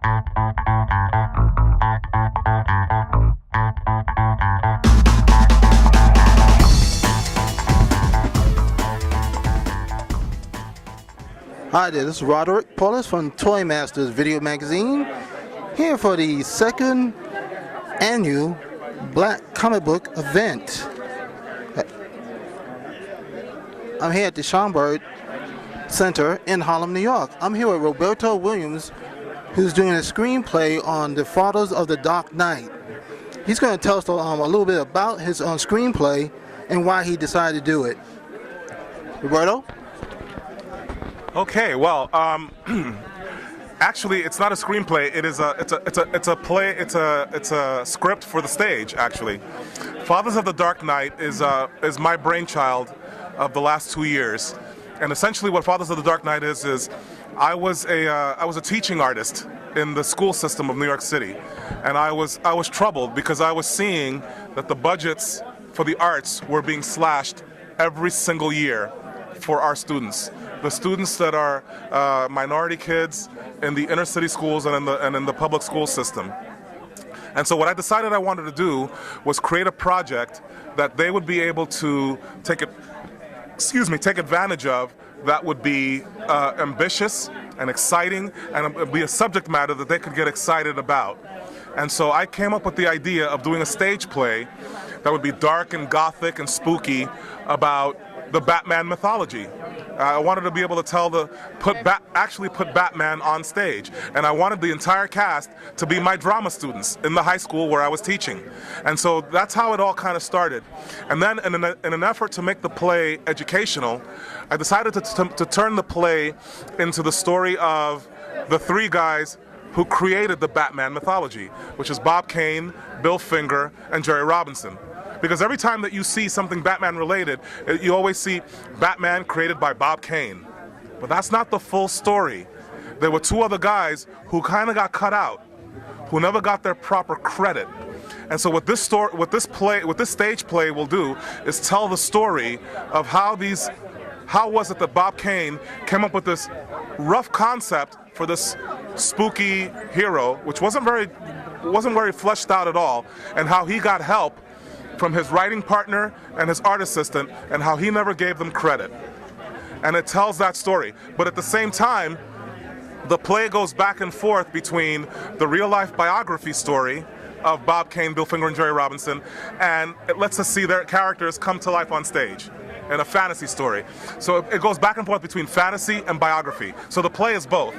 Hi there, this is Roderick Paulus from Toy Masters Video Magazine, here for the second annual Black Comic Book event. I'm here at the Schomburg Center in Harlem, New York. I'm here with Roberto Williams, who's doing a screenplay on the Fathers of the Dark Knight. He's going to tell us a little bit about his screenplay and why he decided to do it. Roberto? Okay, well, actually, it's not a screenplay. It's a play. It's a script for the stage. Actually, Fathers of the Dark Knight is my brainchild of the last 2 years, and essentially, what Fathers of the Dark Knight is I was a teaching artist in the school system of New York City, and I was troubled because I was seeing that the budgets for the arts were being slashed every single year for our students. The students that are minority kids in the inner city schools and in the public school system. And so what I decided I wanted to do was create a project that they would be able to take advantage of, that would be ambitious and exciting, and be a subject matter that they could get excited about. And so I came up with the idea of doing a stage play that would be dark and gothic and spooky about the Batman mythology. I wanted to be able to actually put Batman on stage, and I wanted the entire cast to be my drama students in the high school where I was teaching. And so that's how it all kind of started. And then in an effort to make the play educational, I decided to turn the play into the story of the three guys who created the Batman mythology, which is Bob Kane, Bill Finger, and Jerry Robinson. Because every time that you see something Batman related, you always see Batman created by Bob Kane. But that's not the full story. There were two other guys who kind of got cut out, who never got their proper credit. And so what this stage play will do is tell the story of how was it that Bob Kane came up with this rough concept for this spooky hero, which wasn't very fleshed out at all, and how he got help from his writing partner and his art assistant, and how he never gave them credit. And it tells that story. But at the same time, the play goes back and forth between the real-life biography story of Bob Kane, Bill Finger, and Jerry Robinson, and it lets us see their characters come to life on stage in a fantasy story. So it goes back and forth between fantasy and biography. So the play is both.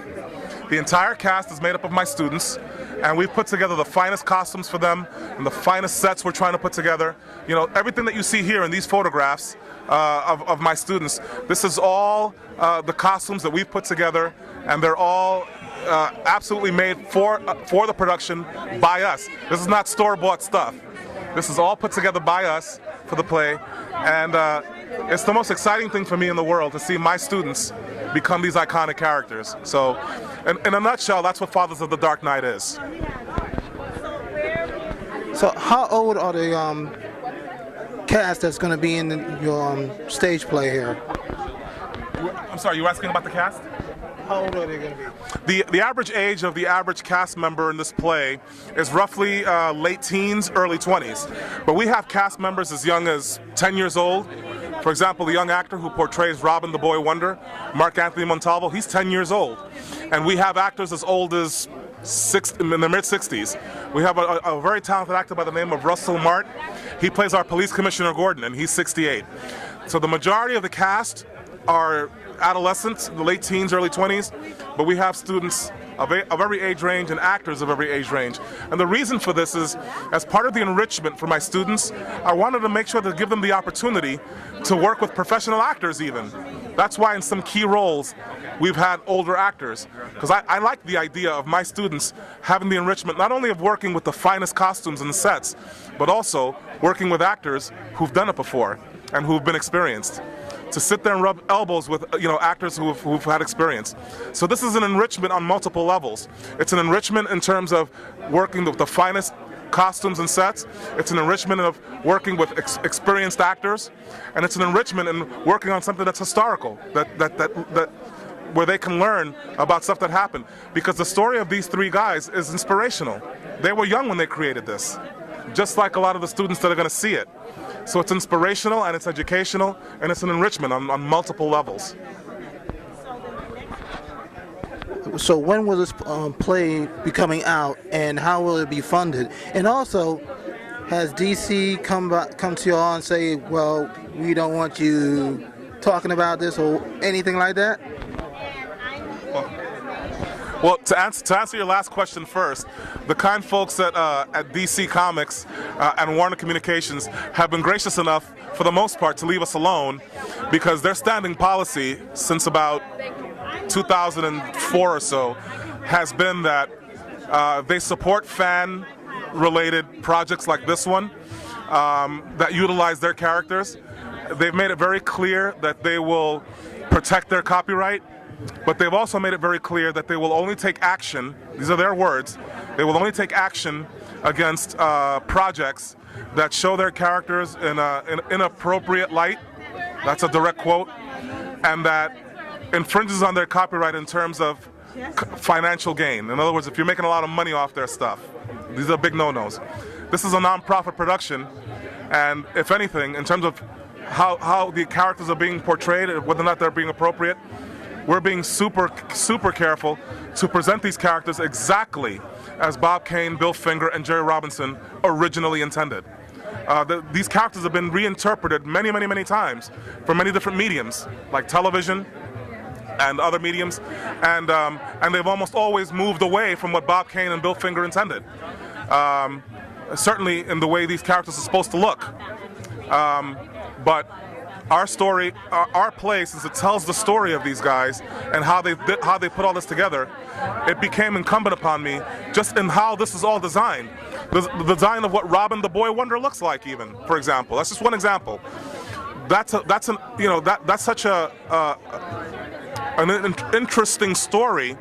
The entire cast is made up of my students, and we've put together the finest costumes for them and the finest sets we're trying to put together. You know, everything that you see here in these photographs of my students, this is all the costumes that we've put together, and they're all absolutely made for the production by us. This is not store-bought stuff. This is all put together by us for the play, and it's the most exciting thing for me in the world to see my students become these iconic characters. So, in a nutshell, that's what Fathers of the Dark Knight is. So how old are the cast that's going to be in your stage play here? I'm sorry, you were asking about the cast? How old are they going to be? The average age of the average cast member in this play is roughly late teens, early 20s. But we have cast members as young as 10 years old. For example, the young actor who portrays Robin the Boy Wonder, Mark Anthony Montalvo, he's 10 years old. And we have actors as old as in the mid-60s. We have a very talented actor by the name of Russell Mart. He plays our Police Commissioner Gordon, and he's 68. So the majority of the cast are adolescents, the late teens, early 20s, but we have students of every age range and actors of every age range. And the reason for this is, as part of the enrichment for my students, I wanted to make sure to give them the opportunity to work with professional actors even. That's why in some key roles we've had older actors, because I like the idea of my students having the enrichment not only of working with the finest costumes and sets, but also working with actors who've done it before and who've been experienced, to sit there and rub elbows with actors who've had experience. So this is an enrichment on multiple levels. It's an enrichment in terms of working with the finest costumes and sets. It's an enrichment of working with experienced actors, and it's an enrichment in working on something that's historical, that where they can learn about stuff that happened. Because the story of these three guys is inspirational. They were young when they created this, just like a lot of the students that are going to see it. So it's inspirational, and it's educational, and it's an enrichment on multiple levels. So when will this play be coming out, and how will it be funded? And also, has DC come to you all and say, well, we don't want you talking about this or anything like that? Well, to answer your last question first, the kind folks at DC Comics and Warner Communications have been gracious enough, for the most part, to leave us alone, because their standing policy since about 2004 or so has been that they support fan-related projects like this one that utilize their characters. They've made it very clear that they will protect their copyright, but they've also made it very clear that they will only take action, these are their words, they will only take action against projects that show their characters in an inappropriate light, that's a direct quote, and that infringes on their copyright in terms of financial gain. In other words, if you're making a lot of money off their stuff, these are big no-nos. This is a non-profit production, and if anything, in terms of how the characters are being portrayed, whether or not they're being appropriate, we're being super careful to present these characters exactly as Bob Kane, Bill Finger, and Jerry Robinson originally intended. These characters have been reinterpreted many times for many different mediums, like television and other mediums, and they've almost always moved away from what Bob Kane and Bill Finger intended. Certainly in the way these characters are supposed to look. But our story, our play, since it tells the story of these guys and how they put all this together, it became incumbent upon me, just in how this is all designed. The design of what Robin the Boy Wonder looks like, even, for example. That's just one example. That's such an interesting story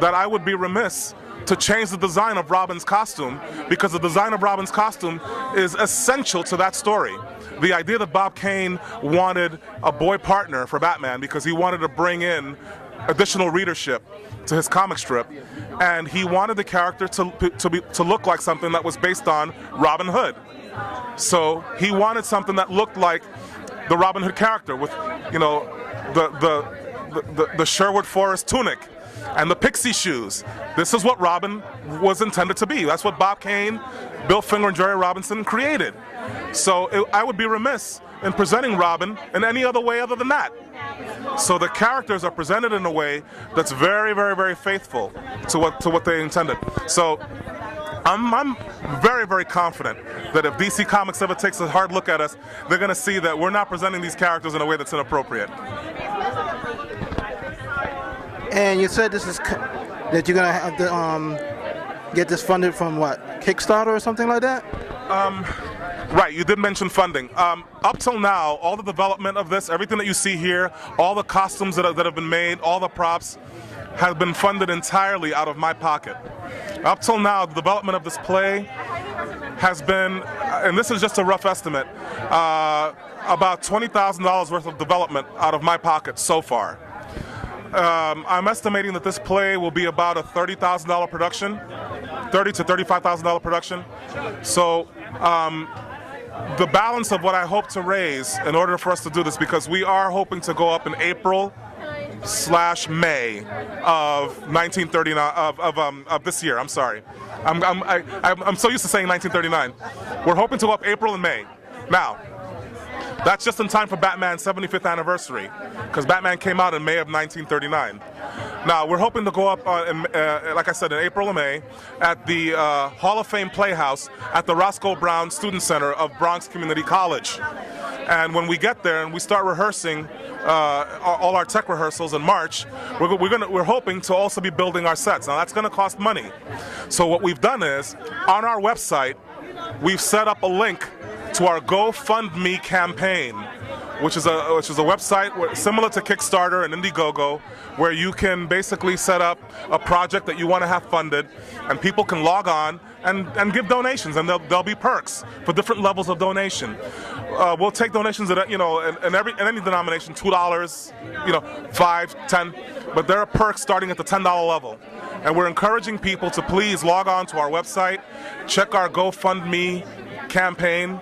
that I would be remiss to change the design of Robin's costume, because the design of Robin's costume is essential to that story. The idea that Bob Kane wanted a boy partner for Batman because he wanted to bring in additional readership to his comic strip, and he wanted the character to look like something that was based on Robin Hood. So he wanted something that looked like the Robin Hood character, with the Sherwood Forest tunic and the pixie shoes. This is what Robin was intended to be. That's what Bob Kane, Bill Finger, and Jerry Robinson created. So I would be remiss in presenting Robin in any other way other than that. So the characters are presented in a way that's very faithful to what they intended. So I'm very confident that if DC Comics ever takes a hard look at us, they're going to see that we're not presenting these characters in a way that's inappropriate. And you said that you're gonna have to get this funded from what, Kickstarter or something like that? Right, you did mention funding. Up till now, all the development of this, everything that you see here, all the costumes that have been made, all the props, have been funded entirely out of my pocket. Up till now, the development of this play has been, and this is just a rough estimate, about $20,000 worth of development out of my pocket so far. I'm estimating that this play will be about a $30,000 production, $30,000 to $35,000 production. So the balance of what I hope to raise in order for us to do this, because we are hoping to go up in April/May of 1939 of this year. I'm sorry, I'm so used to saying 1939. We're hoping to go up April and May. Now, that's just in time for Batman's 75th anniversary, because Batman came out in May of 1939. Now, we're hoping to go up, like I said, in April and May at the Hall of Fame Playhouse at the Roscoe Brown Student Center of Bronx Community College. And when we get there and we start rehearsing all our tech rehearsals in March, we're hoping to also be building our sets. Now, that's going to cost money. So what we've done is, on our website, we've set up a link to our GoFundMe campaign, which is a website similar to Kickstarter and Indiegogo, where you can basically set up a project that you want to have funded, and people can log on and give donations, and there'll be perks for different levels of donation. We'll take donations at in any denomination, $2, $5, $10, but there are perks starting at the $10 level. And we're encouraging people to please log on to our website, check our GoFundMe campaign,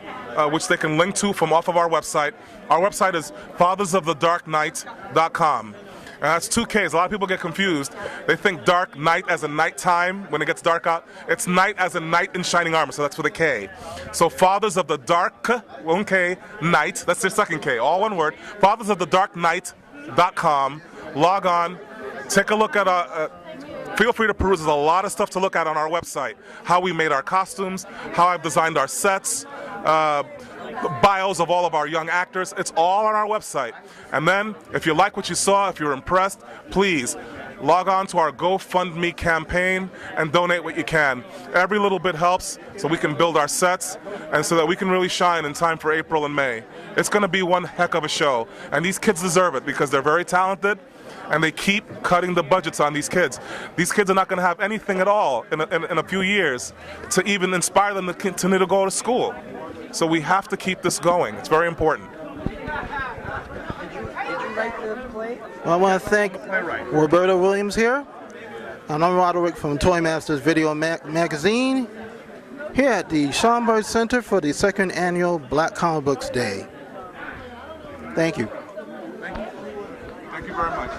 which they can link to from off of our website. Our website is FATHERSOFTHEDARKKNIGHT.com. And that's 2 Ks. A lot of people get confused. They think dark night as in nighttime when it gets dark out. It's night as in knight in shining armor, so that's with a K. So Fathers of the Dark, 1 K, Night, that's their second K, all one word. FATHERSOFTHEDARKKNIGHT.com. Log on, take a look at feel free to peruse. There's a lot of stuff to look at on our website. How we made our costumes, how I've designed our sets, bios of all of our young actors. It's all on our website. And then, if you like what you saw, if you're impressed, please log on to our GoFundMe campaign and donate what you can. Every little bit helps so we can build our sets and so that we can really shine in time for April and May. It's going to be one heck of a show. And these kids deserve it because they're very talented. And they keep cutting the budgets on these kids. These kids are not going to have anything at all in a few years to even inspire them to continue to go to school. So we have to keep this going. It's very important. Did you write the play? Well, I want to thank Roberto Williams here. And I'm Roderick from Toy Masters Video Magazine here at the Schomburg Center for the 2nd Annual Black Comic Books Day. Thank you. Thank you very much.